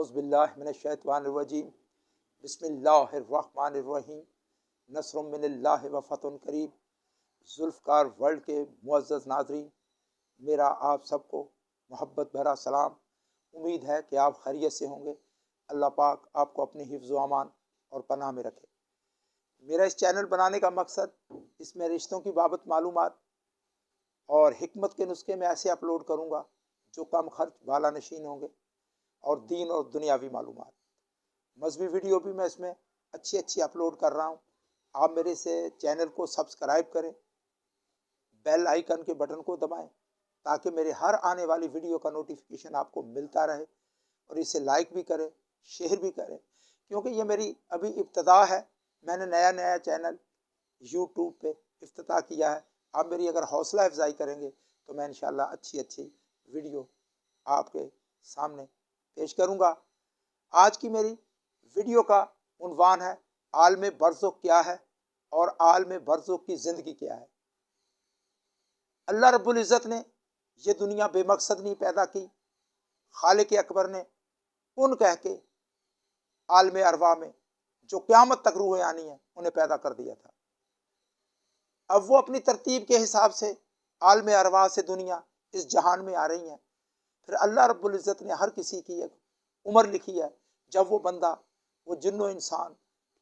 اعوذ باللہ من الشیطان الرجیم بسم اللہ الرحمن الرحیم نصر من اللہ و فتح قریب۔ ذوالفقار ورلڈ کے معزز ناظرین، میرا آپ سب کو محبت بھرا سلام۔ امید ہے کہ آپ خیریت سے ہوں گے۔ اللہ پاک آپ کو اپنی حفظ و امان اور پناہ میں رکھے۔ میرا اس چینل بنانے کا مقصد، اس میں رشتوں کی بابت معلومات اور حکمت کے نسخے میں ایسے اپلوڈ کروں گا جو کم خرچ بالا نشین ہوں گے، اور دین اور دنیاوی معلومات۔ مذہبی ویڈیو بھی میں اس میں اچھی اپلوڈ کر رہا ہوں۔ آپ میرے سے چینل کو سبسکرائب کریں، بیل آئیکن کے بٹن کو دبائیں تاکہ میرے ہر آنے والی ویڈیو کا نوٹیفیکیشن آپ کو ملتا رہے، اور اسے لائک بھی کریں، شیئر بھی کریں، کیونکہ یہ میری ابھی ابتدا ہے۔ میں نے نیا چینل یوٹیوب پہ افتتاح کیا ہے۔ آپ میری اگر حوصلہ افزائی کریں گے تو میں انشاءاللہ اچھی ویڈیو آپ کے سامنے پیش کروں گا۔ آج کی میری ویڈیو کا عنوان ہے عالم برزخ کیا ہے اور عالم برزخ کی زندگی کیا ہے۔ اللہ رب العزت نے یہ دنیا بے مقصد نہیں پیدا کی۔ خالق اکبر نے کن کہہ کے عالم ارواح میں جو قیامت تک روحیں آنی ہیں انہیں پیدا کر دیا تھا۔ اب وہ اپنی ترتیب کے حساب سے عالم ارواح سے دنیا اس جہان میں آ رہی ہیں۔ پھر اللہ رب العزت نے ہر کسی کی ایک عمر لکھی ہے۔ جب وہ بندہ، وہ جن و انسان،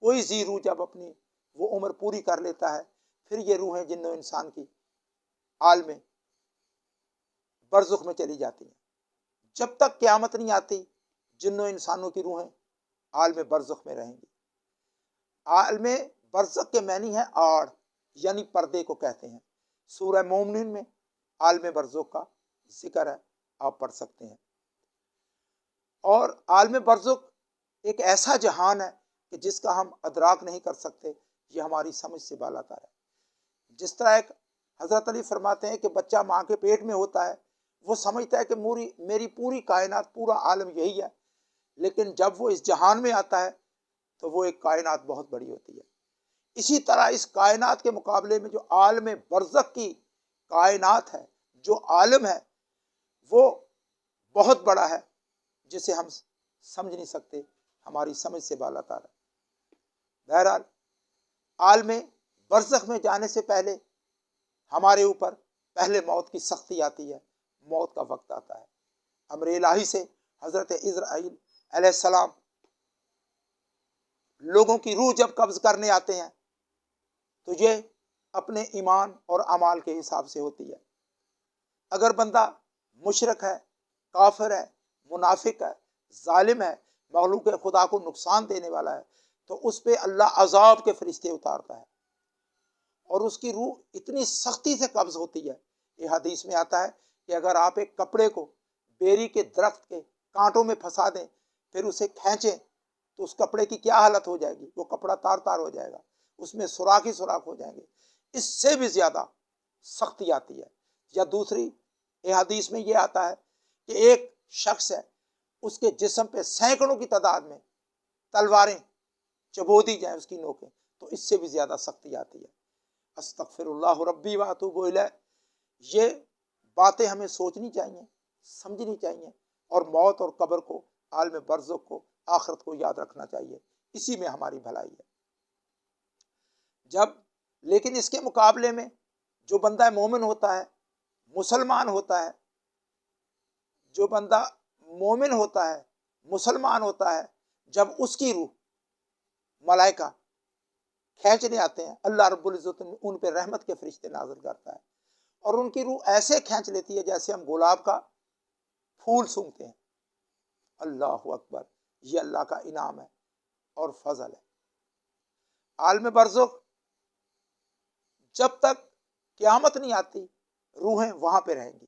کوئی ذی روح جب اپنی وہ عمر پوری کر لیتا ہے، پھر یہ روحیں جن و انسان کی عالم برزخ میں چلی جاتی ہیں۔ جب تک قیامت نہیں آتی جن و انسانوں کی روحیں عالم برزخ میں رہیں گی۔ عالم برزخ کے معنی ہے آڑ، یعنی پردے کو کہتے ہیں۔ سورہ مومنین میں عالم برزخ کا ذکر ہے، آپ پڑھ سکتے ہیں۔ اور عالم برزخ ایک ایسا جہان ہے کہ جس کا ہم ادراک نہیں کر سکتے، یہ ہماری سمجھ سے بالاتر ہے۔ جس طرح ایک حضرت علی فرماتے ہیں کہ بچہ ماں کے پیٹ میں ہوتا ہے، وہ سمجھتا ہے کہ میری پوری کائنات، پورا عالم یہی ہے، لیکن جب وہ اس جہان میں آتا ہے تو وہ ایک کائنات بہت بڑی ہوتی ہے۔ اسی طرح اس کائنات کے مقابلے میں جو عالم برزخ کی کائنات ہے، جو عالم ہے، وہ بہت بڑا ہے، جسے ہم سمجھ نہیں سکتے، ہماری سمجھ سے بالاتر ہے۔ بہرحال عالم برزخ میں جانے سے پہلے ہمارے اوپر پہلے موت کی سختی آتی ہے، موت کا وقت آتا ہے۔ امر الہی سے حضرت عزرائیل علیہ السلام لوگوں کی روح جب قبض کرنے آتے ہیں تو یہ اپنے ایمان اور اعمال کے حساب سے ہوتی ہے۔ اگر بندہ مشرک ہے، کافر ہے، منافق ہے، ظالم ہے، مخلوق خدا کو نقصان دینے والا ہے، تو اس پہ اللہ عذاب کے فرشتے اتارتا ہے، اور اس کی روح اتنی سختی سے قبض ہوتی ہے۔ یہ حدیث میں آتا ہے کہ اگر آپ ایک کپڑے کو بیری کے درخت کے کانٹوں میں پھنسا دیں، پھر اسے کھینچیں، تو اس کپڑے کی کیا حالت ہو جائے گی؟ وہ کپڑا تار تار ہو جائے گا، اس میں سوراخ ہی سوراخ ہو جائیں گے۔ اس سے بھی زیادہ سختی آتی ہے۔ یا دوسری حدیث میں یہ آتا ہے کہ ایک شخص ہے، اس کے جسم پہ سینکڑوں کی تعداد میں تلواریں چبو دی جائیں، اس کی نوکیں، تو اس سے بھی زیادہ سختی آتی ہے۔ استغفر اللہ ربی و اتوب الیہ۔ یہ باتیں ہمیں سوچنی چاہیے، سمجھنی چاہیے، اور موت اور قبر کو، عالم برزخ کو، آخرت کو یاد رکھنا چاہیے۔ اسی میں ہماری بھلائی ہے۔ لیکن اس کے مقابلے میں جو بندہ مومن ہوتا ہے، مسلمان ہوتا ہے، جو بندہ مومن ہوتا ہے، مسلمان ہوتا ہے، جب اس کی روح ملائکہ کھینچنے آتے ہیں، اللہ رب العزت ان پہ رحمت کے فرشتے نازل کرتا ہے، اور ان کی روح ایسے کھینچ لیتی ہے جیسے ہم گلاب کا پھول سونگھتے ہیں۔ اللہ اکبر! یہ اللہ کا انعام ہے اور فضل ہے۔ عالم برزخ جب تک قیامت نہیں آتی، روحیں وہاں پہ رہیں گی۔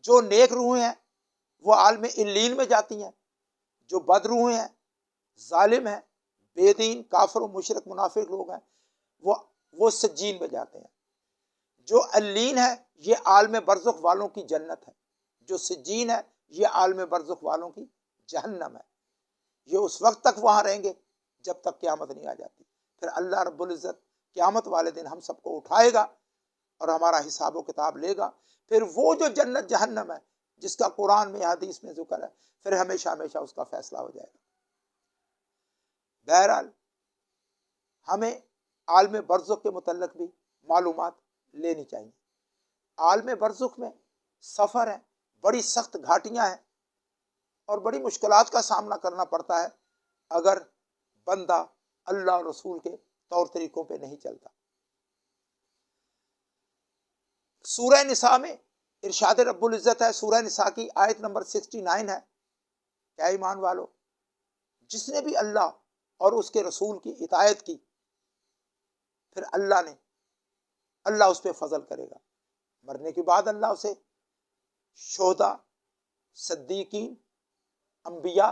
جو نیک روحیں ہیں وہ عالم علین میں جاتی ہیں، جو بد روحیں ہیں، ظالم ہیں، بے دین، کافر و مشرک منافق لوگ ہیں، وہ سجین میں جاتے ہیں۔ جو علین ہے یہ عالم برزخ والوں کی جنت ہے، جو سجین ہے یہ عالم برزخ والوں کی جہنم ہے۔ یہ اس وقت تک وہاں رہیں گے جب تک قیامت نہیں آ جاتی۔ پھر اللہ رب العزت قیامت والے دن ہم سب کو اٹھائے گا اور ہمارا حساب و کتاب لے گا۔ پھر وہ جو جنت جہنم ہے جس کا قرآن میں حدیث میں ذکر ہے، پھر ہمیشہ ہمیشہ اس کا فیصلہ ہو جائے گا۔ بہرحال ہمیں عالم برزخ کے متعلق بھی معلومات لینی چاہیے۔ عالم برزخ میں سفر ہے، بڑی سخت گھاٹیاں ہیں اور بڑی مشکلات کا سامنا کرنا پڑتا ہے اگر بندہ اللہ اور رسول کے طور طریقوں پہ نہیں چلتا۔ سورہ نساء میں ارشاد رب العزت ہے، سورہ نساء کی آیت نمبر 69 ہے، کیا ایمان والو، جس نے بھی اللہ اور اس کے رسول کی اطاعت کی، پھر اللہ اس پہ فضل کرے گا۔ مرنے کے بعد اللہ اسے شہداء، صدیقین، انبیاء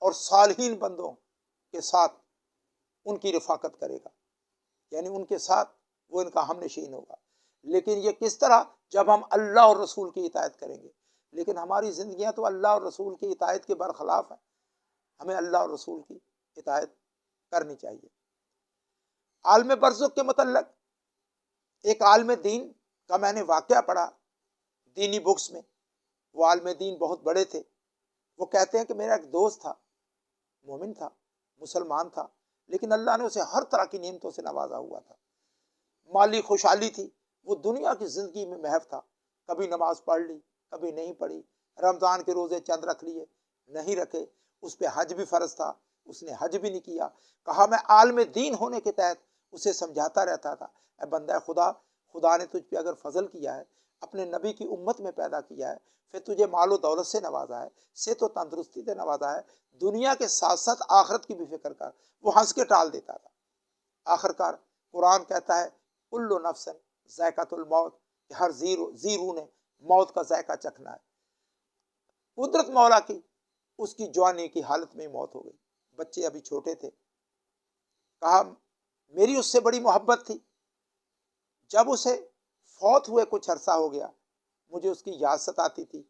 اور صالحین بندوں کے ساتھ ان کی رفاقت کرے گا، یعنی ان کے ساتھ وہ ان کا ہم نشین ہوگا۔ لیکن یہ کس طرح؟ جب ہم اللہ اور رسول کی اطاعت کریں گے۔ لیکن ہماری زندگیاں تو اللہ اور رسول کی اطاعت کے برخلاف ہیں۔ ہمیں اللہ اور رسول کی اطاعت کرنی چاہیے۔ عالم برزخ کے متعلق ایک عالم دین کا میں نے واقعہ پڑھا دینی بکس میں۔ وہ عالم دین بہت بڑے تھے۔ وہ کہتے ہیں کہ میرا ایک دوست تھا، مومن تھا، مسلمان تھا، لیکن اللہ نے اسے ہر طرح کی نعمتوں سے نوازا ہوا تھا۔ مالی خوشحالی تھی، وہ دنیا کی زندگی میں محو تھا، کبھی نماز پڑھ لی، کبھی نہیں پڑھی، رمضان کے روزے چند رکھ لیے، نہیں رکھے، اس پہ حج بھی فرض تھا، اس نے حج بھی نہیں کیا۔ کہا میں عالم دین ہونے کے تحت اسے سمجھاتا رہتا تھا، اے بندہ خدا، خدا نے تجھ پہ اگر فضل کیا ہے، اپنے نبی کی امت میں پیدا کیا ہے، پھر تجھے مال و دولت سے نوازا ہے، صحت و تندرستی سے نوازا ہے، دنیا کے ساتھ ساتھ آخرت کی بھی فکر کر۔ وہ ہنس کے ٹال دیتا تھا۔ آخرکار قرآن کہتا ہے کل نفس ذائقۃ الموت، کہ ہر زی روح نے موت کا ذائقہ چکھنا ہے۔ قدرت مولا کی، اس کی جوانی کی حالت میں موت ہو گئی، بچے ابھی چھوٹے تھے۔ کہا میری اس سے بڑی محبت تھی، جب اسے فوت ہوئے کچھ عرصہ ہو گیا، مجھے اس کی یاد ستاتی تھی۔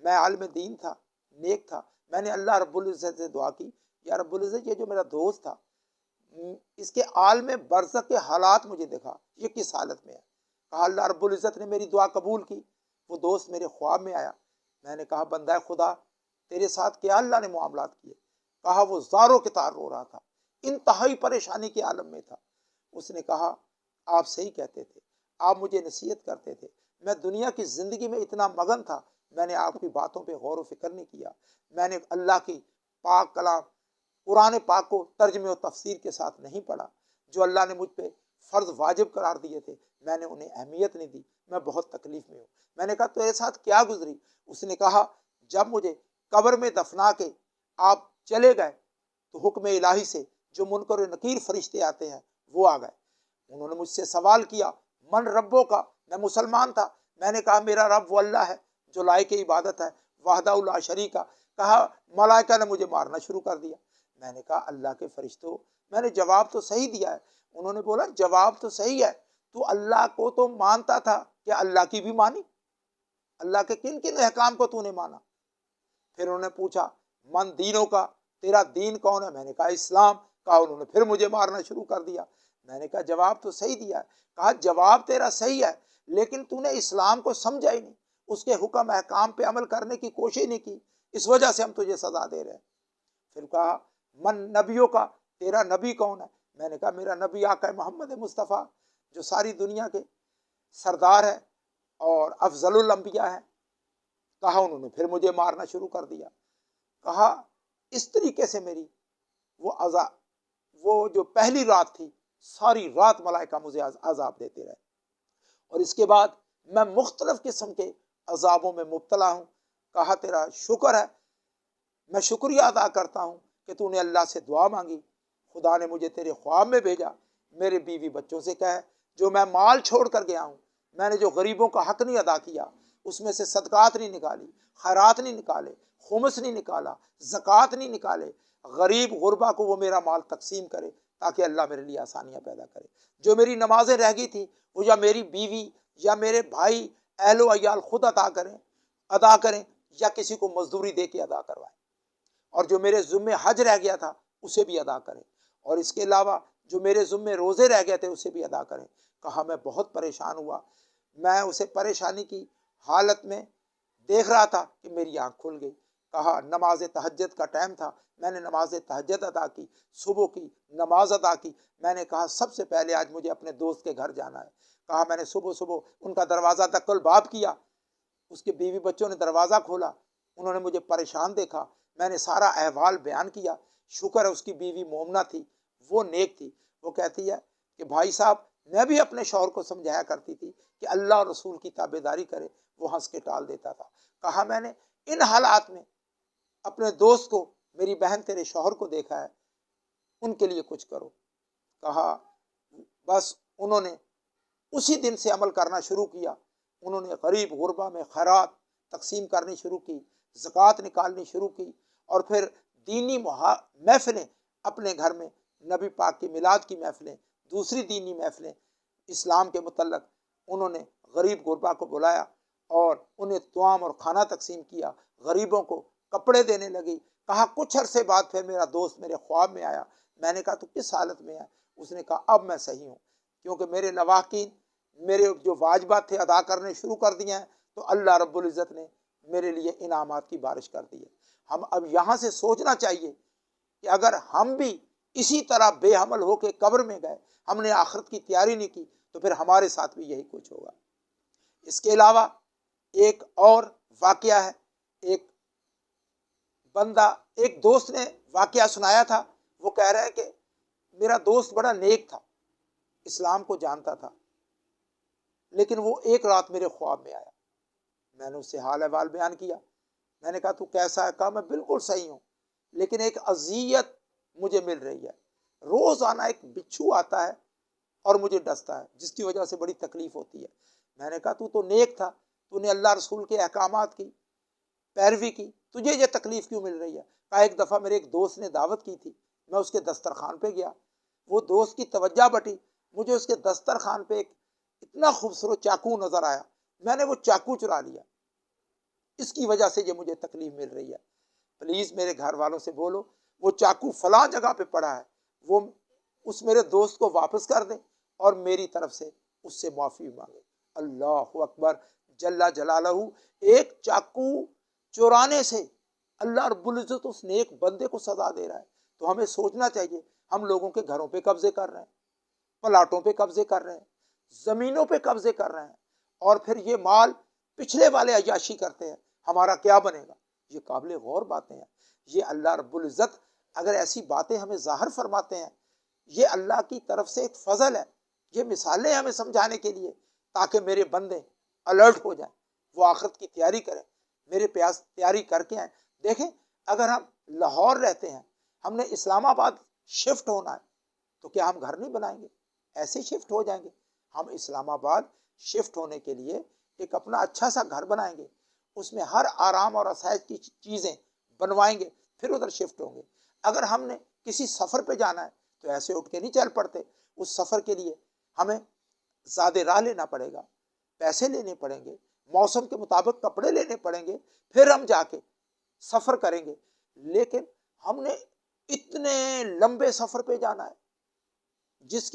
میں عالم دین تھا، نیک تھا، میں نے اللہ رب العزت سے دعا کی، یا رب العزت یہ جو میرا دوست تھا، اس کے عالم برزخ کے حالات مجھے دکھا، یہ کس حالت میں ہے۔ کہا اللہ رب العزت نے میری دعا قبول کی، وہ دوست میرے خواب میں آیا۔ میں نے کہا بندہ خدا، تیرے ساتھ کیا اللہ نے معاملات کیے؟ کہا وہ زاروں کے تار رو رہا تھا، انتہائی پریشانی کے عالم میں تھا۔ اس نے کہا آپ صحیح کہتے تھے، آپ مجھے نصیحت کرتے تھے، میں دنیا کی زندگی میں اتنا مگن تھا، میں نے آپ کی باتوں پہ غور و فکر نہیں کیا۔ میں نے اللہ کی پاک کلام قرآن پاک کو ترجمے و تفسیر کے ساتھ نہیں پڑھا۔ جو اللہ نے مجھ پہ فرض واجب قرار دیے تھے، میں نے انہیں اہمیت نہیں دی، میں بہت تکلیف میں ہوں۔ میں نے کہا تیرے ساتھ کیا گزری؟ اس نے کہا جب مجھے قبر میں دفنا کے آپ چلے گئے تو حکم الہی سے جو منکر و نکیر فرشتے آتے ہیں وہ آ گئے۔ انہوں نے مجھ سے سوال کیا من ربوں کا، میں مسلمان تھا، میں نے کہا میرا رب وہ اللہ ہے جو لائق عبادت ہے، وحدہ لا شریک۔ کہا ملائکہ نے مجھے مارنا شروع کر دیا۔ میں نے کہا اللہ کے فرشتوں، میں نے جواب تو صحیح دیا ہے۔ انہوں نے بولا جواب تو صحیح ہے، تو اللہ کو تو مانتا تھا، کہ اللہ کی بھی مانی؟ اللہ کے کن کن احکام کو تو نے مانا؟ پھر انہوں نے پوچھا من دینوں کا، تیرا دین کون ہے؟ میں نے کہا اسلام۔ کہا انہوں نے پھر مجھے مارنا شروع کر دیا۔ میں نے کہا جواب تو صحیح دیا ہے۔ کہا جواب تیرا صحیح ہے، لیکن تو نے اسلام کو سمجھا ہی نہیں، اس کے حکم احکام پہ عمل کرنے کی کوشش نہیں کی، اس وجہ سے ہم تجھے سزا دے رہے ہیں۔ پھر کہا من نبیوں کا، تیرا نبی کون ہے؟ میں نے کہا میرا نبی آقا محمد مصطفیٰ، جو ساری دنیا کے سردار ہے اور افضل الانبیاء ہے۔ کہا انہوں نے پھر مجھے مارنا شروع کر دیا۔ کہا اس طریقے سے میری وہ جو پہلی رات تھی، ساری رات ملائکہ مجھے عذاب دیتے رہے، اور اس کے بعد میں مختلف قسم کے عذابوں میں مبتلا ہوں۔ کہا تیرا شکر ہے، میں شکریہ ادا کرتا ہوں کہ تو نے اللہ سے دعا مانگی، خدا نے مجھے تیرے خواب میں بھیجا۔ میرے بیوی بچوں سے کہے جو میں مال چھوڑ کر گیا ہوں، میں نے جو غریبوں کا حق نہیں ادا کیا، اس میں سے صدقات نہیں نکالی، خیرات نہیں نکالے، خمس نہیں نکالا، زکوٰۃ نہیں نکالے، غریب غربا کو وہ میرا مال تقسیم کرے تاکہ اللہ میرے لیے آسانیاں پیدا کرے۔ جو میری نمازیں رہ گئی تھی وہ یا میری بیوی یا میرے بھائی اہل و عیال خود ادا کریں یا کسی کو مزدوری دے کے ادا کروائیں، اور جو میرے ذمے حج رہ گیا تھا اسے بھی ادا کریں، اور اس کے علاوہ جو میرے ذمے روزے رہ گئے تھے اسے بھی ادا کریں۔ کہا میں بہت پریشان ہوا۔ میں اسے پریشانی کی حالت میں دیکھ رہا تھا کہ میری آنکھ کھل گئی. کہا نماز تہجد کا ٹائم تھا, میں نے نماز تہجد ادا کی, صبح کی نماز ادا کی. میں نے کہا سب سے پہلے آج مجھے اپنے دوست کے گھر جانا ہے. کہا میں نے صبح صبح ان کا دروازہ دق الباب کیا. اس کے بیوی بچوں نے دروازہ کھولا, انہوں نے مجھے پریشان دیکھا. میں نے سارا احوال بیان کیا. شکر ہے اس کی بیوی مومنہ تھی, وہ نیک تھی. وہ کہتی ہے کہ بھائی صاحب میں بھی اپنے شوہر کو سمجھایا کرتی تھی کہ اللہ اور رسول کی تابعداری کرے, وہ ہنس کے ٹال دیتا تھا. کہا میں نے ان حالات میں اپنے دوست کو, میری بہن تیرے شوہر کو دیکھا ہے, ان کے لیے کچھ کرو. کہا بس انہوں نے اسی دن سے عمل کرنا شروع کیا. انہوں نے غریب غربا میں خیرات تقسیم کرنی شروع کی, زکوٰۃ نکالنی شروع کی, اور پھر دینی محفلیں اپنے گھر میں, نبی پاک کی میلاد کی محفلیں, دوسری دینی محفلیں اسلام کے متعلق. انہوں نے غریب غربا کو بلایا اور انہیں طعام اور کھانا تقسیم کیا, غریبوں کو کپڑے دینے لگی. کہا کچھ عرصے بعد پھر میرا دوست میرے خواب میں آیا. میں نے کہا تو کس حالت میں ہے؟ اس نے کہا اب میں صحیح ہوں, کیونکہ میرے لواحقین میرے جو واجبات تھے ادا کرنے شروع کر دیے ہیں, تو اللہ رب العزت نے میرے لیے انعامات کی بارش کر دی ہے. ہم اب یہاں سے سوچنا چاہیے کہ اگر ہم بھی اسی طرح بے عمل ہو کے قبر میں گئے, ہم نے آخرت کی تیاری نہیں کی, تو پھر ہمارے ساتھ بھی یہی کچھ ہوگا. اس کے علاوہ ایک اور واقعہ ہے. ایک دوست نے واقعہ سنایا تھا. وہ کہہ رہا ہے کہ میرا دوست بڑا نیک تھا, اسلام کو جانتا تھا, لیکن وہ ایک رات میرے خواب میں آیا. میں نے اس سے حال احوال بیان کیا. میں نے کہا تو کیسا ہے؟ کہا میں بالکل صحیح ہوں, لیکن ایک اذیت مجھے مل رہی ہے. روزانہ ایک بچھو آتا ہے اور مجھے ڈستا ہے, جس کی وجہ سے بڑی تکلیف ہوتی ہے. میں نے کہا تو نیک تھا, تو نے اللہ رسول کے احکامات کی پیروی کی, تجھے یہ تکلیف کیوں مل رہی ہے؟ کہا ایک دفعہ میرے ایک دوست نے دعوت کی تھی, میں اس کے دسترخوان پہ گیا. وہ دوست کی توجہ بٹی, مجھے اس کے دسترخوان پہ ایک اتنا خوبصورت چاقو نظر آیا. میں نے وہ چاقو چرا لیا. اس کی وجہ سے یہ مجھے تکلیف مل رہی ہے. پلیز میرے گھر والوں سے بولو وہ چاقو فلاں جگہ پہ پڑا ہے, وہ اس میرے دوست کو واپس کر دیں اور میری طرف سے اس سے معافی مانگے. اللہ اکبر جل جلالہ. ایک چاقو چورانے سے اللہ رب العزت اس نیک بندے کو سزا دے رہا ہے. تو ہمیں سوچنا چاہیے, ہم لوگوں کے گھروں پہ قبضے کر رہے ہیں, پلاٹوں پہ قبضے کر رہے ہیں, زمینوں پہ قبضے کر رہے ہیں, اور پھر یہ مال پچھلے والے عیاشی کرتے ہیں. ہمارا کیا بنے گا؟ یہ قابل غور باتیں ہیں. یہ اللہ رب العزت اگر ایسی باتیں ہمیں ظاہر فرماتے ہیں, یہ اللہ کی طرف سے ایک فضل ہے. یہ مثالیں ہمیں سمجھانے کے لیے, تاکہ میرے بندے الرٹ ہو جائیں, وہ آخرت کی تیاری کریں, میرے پیاس تیاری کر کے آئیں. دیکھیں اگر ہم لاہور رہتے ہیں, ہم نے اسلام آباد شفٹ ہونا ہے, تو کیا ہم گھر نہیں بنائیں گے؟ ایسے شفٹ ہو جائیں گے. ہم اسلام آباد شفٹ ہونے کے لیے ایک اپنا اچھا سا گھر بنائیں گے, اس میں ہر آرام اور آسائش کی چیزیں بنوائیں گے, پھر ادھر شفٹ ہوں گے. اگر ہم نے کسی سفر پہ جانا ہے تو ایسے اٹھ کے نہیں چل پڑتے. اس سفر کے لیے ہمیں زیادہ راہ لینا پڑے گا, پیسے لینے پڑیں گے, موسم کے مطابق کپڑے لینے پڑیں گے, پھر ہم جا کے سفر کریں گے. لیکن ہم نے اتنے لمبے سفر پہ جانا ہے جس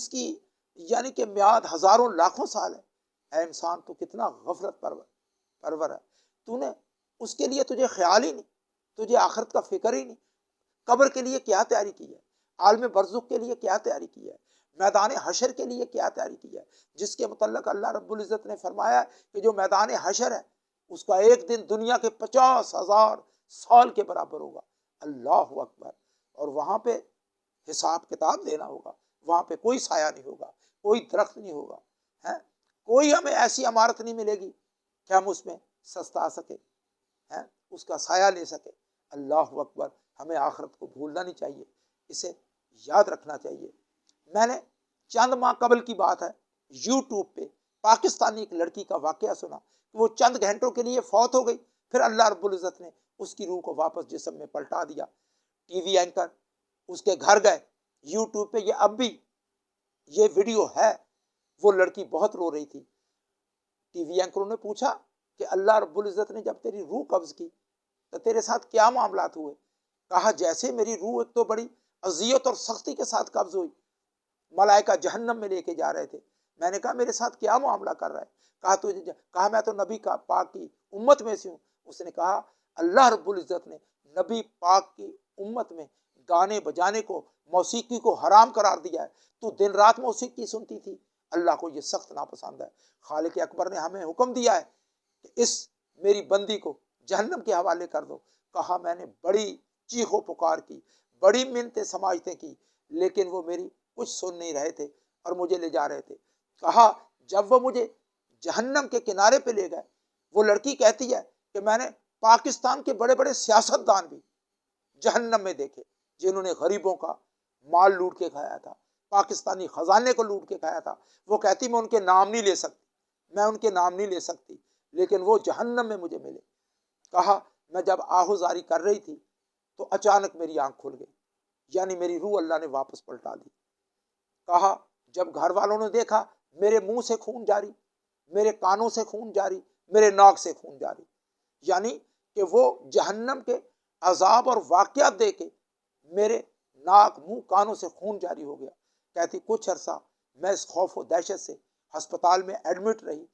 کی یعنی کہ میعاد ہزاروں لاکھوں سال ہے. اے انسان تو کتنا غفلت پرور ہے. تو نے اس کے لیے تجھے خیال ہی نہیں, تجھے آخرت کا فکر ہی نہیں. قبر کے لیے کیا تیاری کی ہے؟ عالم برزخ کے لیے کیا تیاری کی ہے؟ میدان حشر کے لیے کیا تیاری کی ہے؟ جس کے متعلق اللہ رب العزت نے فرمایا کہ جو میدان حشر ہے اس کا ایک دن دنیا کے 50,000 سال کے برابر ہوگا. اللہ اکبر. اور وہاں پہ حساب کتاب دینا ہوگا. وہاں پہ کوئی سایہ نہیں ہوگا, کوئی درخت نہیں ہوگا, کوئی ہمیں ایسی عمارت نہیں ملے گی کہ ہم اس میں سستا سکے, اس کا سایہ لے سکے. اللہ اکبر. ہمیں آخرت کو بھولنا نہیں چاہیے, اسے یاد رکھنا چاہیے. میں نے چند ماہ قبل کی بات ہے, یوٹیوب پہ پاکستانی ایک لڑکی کا واقعہ سنا کہ وہ چند گھنٹوں کے لیے فوت ہو گئی, پھر اللہ رب العزت نے اس کی روح کو واپس جسم میں پلٹا دیا. ٹی وی اینکر اس کے گھر گئے, یوٹیوب پہ یہ اب بھی یہ ویڈیو ہے. وہ لڑکی بہت رو رہی تھی. ٹی وی اینکروں نے پوچھا کہ اللہ رب العزت نے جب تیری روح قبض کی تو تیرے ساتھ کیا معاملات ہوئے؟ کہا جیسے میری روح ایک تو بڑی اذیت اور سختی کے ساتھ قبض ہوئی, ملائکہ جہنم میں لے کے جا رہے تھے, میں نے کہا میرے ساتھ کیا معاملہ کر رہا ہے؟ کہا میں تو نبی کا پاک کی امت میں سے ہوں۔ اس نے کہا اللہ رب العزت نے نبی پاک کی امت میں گانے بجانے کو، موسیقی کو حرام قرار دیا ہے، تو دن رات موسیقی سنتی تھی، اللہ کو یہ سخت ناپسند ہے۔ خالق اکبر نے ہمیں حکم دیا ہے کہ اس میری بندی کو جہنم کے حوالے کر دو۔ کہا میں نے بڑی چیخ و پکار کی، بڑی منتیں سماجتیں کی، لیکن وہ میری کچھ سن نہیں رہے تھے اور مجھے لے جا رہے تھے۔ کہا جب وہ مجھے جہنم کے کنارے پہ لے گئے، وہ لڑکی کہتی ہے کہ میں نے پاکستان کے بڑے بڑے سیاست دان بھی جہنم میں دیکھے، جنہوں نے غریبوں کا مال لوٹ کے کھایا تھا، پاکستانی خزانے کو لوٹ کے کھایا تھا۔ وہ کہتی میں ان کے نام نہیں لے سکتی، میں ان کے نام نہیں لے سکتی، لیکن وہ جہنم میں مجھے ملے۔ کہا میں جب آہوزاری کر رہی تھی تو اچانک میری آنکھ کھل گئی، یعنی میری روح اللہ نے واپس پلٹا دی۔ کہا جب گھر والوں نے دیکھا میرے منہ سے خون جاری، میرے کانوں سے خون جاری، میرے ناک سے خون جاری، یعنی کہ وہ جہنم کے عذاب اور واقعات دے کے میرے ناک منہ کانوں سے خون جاری ہو گیا۔ کہتی کچھ عرصہ میں اس خوف و دہشت سے ہسپتال میں ایڈمٹ رہی،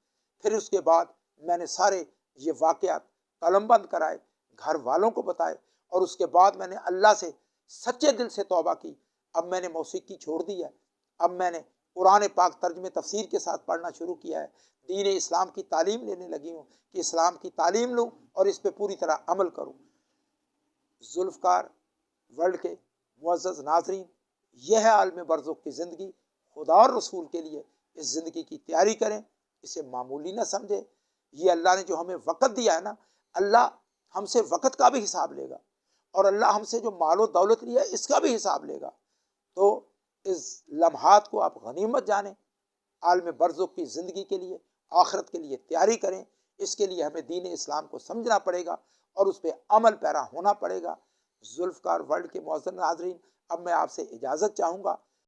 پھر اس کے بعد میں نے سارے یہ واقعات قلم بند کرائے، گھر والوں کو بتائے، اور اس کے بعد میں نے اللہ سے سچے دل سے توبہ کی۔ اب میں نے موسیقی چھوڑ دی ہے، اب میں نے قرآن پاک ترجمے تفسیر کے ساتھ پڑھنا شروع کیا ہے، دین اسلام کی تعلیم لینے لگی ہوں کہ اسلام کی تعلیم لوں اور اس پہ پوری طرح عمل کروں۔ ذوالفقار ورلڈ کے معزز ناظرین، یہ ہے عالم برزخ کی زندگی۔ خدا اور رسول کے لیے اس زندگی کی تیاری کریں، اسے معمولی نہ سمجھے۔ یہ اللہ نے جو ہمیں وقت دیا ہے نا، اللہ ہم سے وقت کا بھی حساب لے گا، اور اللہ ہم سے جو مال و دولت لیا ہے اس کا بھی حساب لے گا۔ تو اس لمحات کو آپ غنیمت جانیں، عالم برزخ کی زندگی کے لیے، آخرت کے لیے تیاری کریں۔ اس کے لیے ہمیں دین اسلام کو سمجھنا پڑے گا اور اس پہ عمل پیرا ہونا پڑے گا۔ ذوالفقار ورلڈ کے معزز ناظرین، اب میں آپ سے اجازت چاہوں گا۔